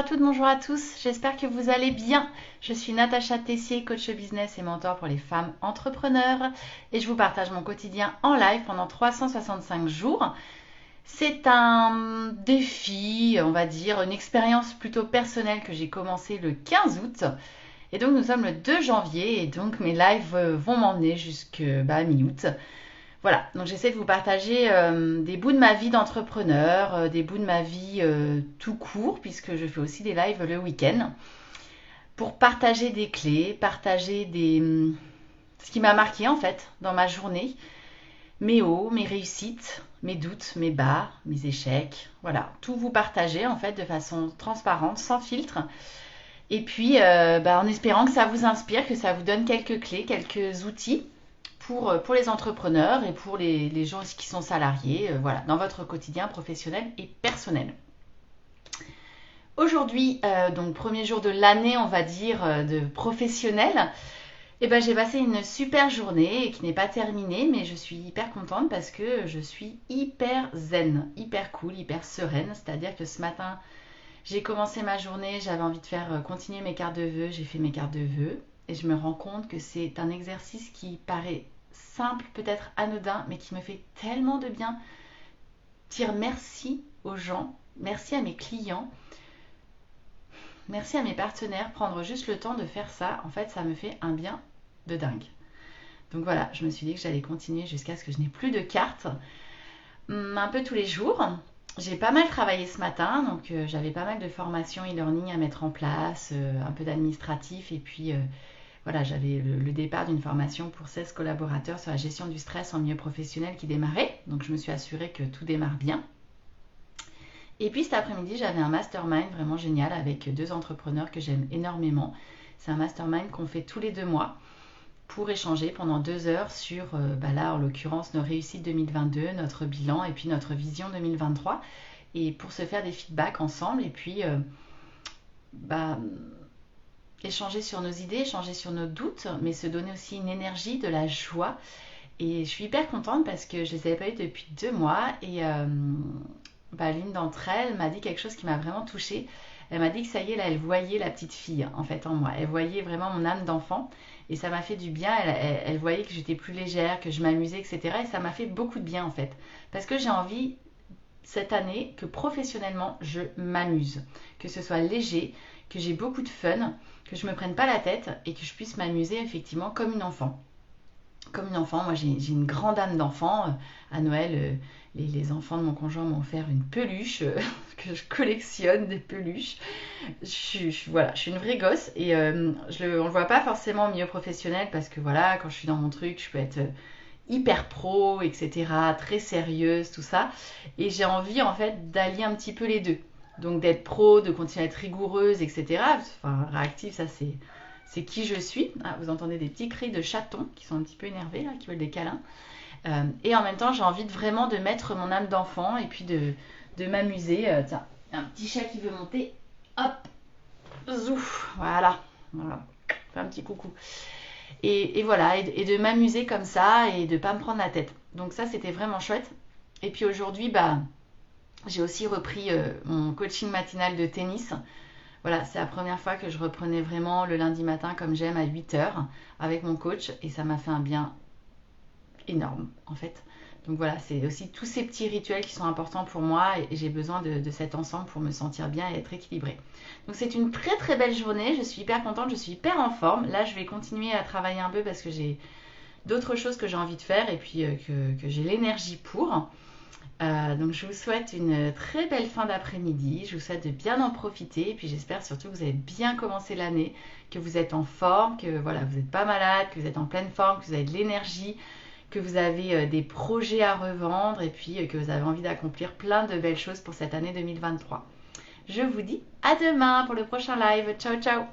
Bonjour à toutes, bonjour à tous, j'espère que vous allez bien. Je suis Natacha Tessier, coach business et mentor pour les femmes entrepreneurs et je vous partage mon quotidien en live pendant 365 jours. C'est un défi, on va dire, une expérience plutôt personnelle que j'ai commencé le 15 août. Et donc nous sommes le 2 janvier et donc mes lives vont m'emmener jusqu'à mi-août. Voilà, donc j'essaie de vous partager des bouts de ma vie d'entrepreneur, des bouts de ma vie tout court, puisque je fais aussi des lives le week-end, pour partager des clés, partager ce qui m'a marqué en fait dans ma journée, mes hauts, mes réussites, mes doutes, mes bas, mes échecs, voilà, tout vous partager en fait de façon transparente, sans filtre, et puis en espérant que ça vous inspire, que ça vous donne quelques clés, quelques outils pour les entrepreneurs et pour les gens qui sont salariés, voilà, dans votre quotidien professionnel et personnel. Aujourd'hui, donc premier jour de l'année, on va dire, de professionnel, et j'ai passé une super journée qui n'est pas terminée, mais je suis hyper contente parce que je suis hyper zen, hyper cool, hyper sereine. C'est-à-dire que ce matin, j'ai commencé ma journée, j'avais envie de faire continuer mes cartes de vœux, j'ai fait mes cartes de vœux et je me rends compte que c'est un exercice qui paraît simple, peut-être anodin, mais qui me fait tellement de bien. Dire merci aux gens, merci à mes clients, merci à mes partenaires, prendre juste le temps de faire ça, en fait, ça me fait un bien de dingue. Donc voilà, je me suis dit que j'allais continuer jusqu'à ce que je n'ai plus de cartes, un peu tous les jours. J'ai pas mal travaillé ce matin, donc j'avais pas mal de formations e-learning à mettre en place, un peu d'administratif, et puis voilà, j'avais le départ d'une formation pour 16 collaborateurs sur la gestion du stress en milieu professionnel qui démarrait, donc je me suis assurée que tout démarre bien. Et puis cet après-midi, j'avais un mastermind vraiment génial avec deux entrepreneurs que j'aime énormément. C'est un mastermind qu'on fait tous les 2 mois pour échanger pendant 2 heures sur, là en l'occurrence, nos réussites 2022, notre bilan et puis notre vision 2023. Et pour se faire des feedbacks ensemble et puis échanger sur nos idées, échanger sur nos doutes, mais se donner aussi une énergie, de la joie. Et je suis hyper contente parce que je les avais pas eues depuis 2 mois et l'une d'entre elles m'a dit quelque chose qui m'a vraiment touchée. Elle m'a dit que ça y est, là, elle voyait la petite fille en fait en moi. Elle voyait vraiment mon âme d'enfant et ça m'a fait du bien. Elle voyait que j'étais plus légère, que je m'amusais, etc. Et ça m'a fait beaucoup de bien en fait. Parce que j'ai envie cette année que professionnellement je m'amuse, que ce soit léger, que j'ai beaucoup de fun, que je me prenne pas la tête et que je puisse m'amuser effectivement comme une enfant. Comme une enfant, moi j'ai une grande âme d'enfant. À Noël, les enfants de mon conjoint m'ont offert une peluche que je collectionne des peluches. Voilà, je suis une vraie gosse et on le voit pas forcément au milieu professionnel parce que voilà, quand je suis dans mon truc, je peux être hyper pro, etc., très sérieuse, tout ça. Et j'ai envie en fait d'allier un petit peu les deux. Donc d'être pro, de continuer à être rigoureuse, etc. Enfin, réactive, ça c'est qui je suis. Ah, vous entendez des petits cris de chatons qui sont un petit peu énervés, là, qui veulent des câlins. Et en même temps, j'ai envie vraiment de mettre mon âme d'enfant et puis de m'amuser. Tiens, un petit chat qui veut monter. Hop, zouf, voilà. Fais un petit coucou. Et voilà, et de m'amuser comme ça et de pas me prendre la tête. Donc ça, c'était vraiment chouette. Et puis aujourd'hui, j'ai aussi repris mon coaching matinal de tennis. Voilà, c'est la première fois que je reprenais vraiment le lundi matin comme j'aime à 8 heures avec mon coach et ça m'a fait un bien énorme en fait. Donc voilà, c'est aussi tous ces petits rituels qui sont importants pour moi et j'ai besoin de cet ensemble pour me sentir bien et être équilibrée. Donc c'est une très très belle journée, je suis hyper contente, je suis hyper en forme. Là je vais continuer à travailler un peu parce que j'ai d'autres choses que j'ai envie de faire et puis que j'ai l'énergie pour. Donc je vous souhaite une très belle fin d'après-midi, je vous souhaite de bien en profiter et puis j'espère surtout que vous avez bien commencé l'année, que vous êtes en forme, que voilà, vous n'êtes pas malade, que vous êtes en pleine forme, que vous avez de l'énergie, que vous avez des projets à revendre et puis que vous avez envie d'accomplir plein de belles choses pour cette année 2023. Je vous dis à demain pour le prochain live. Ciao ciao.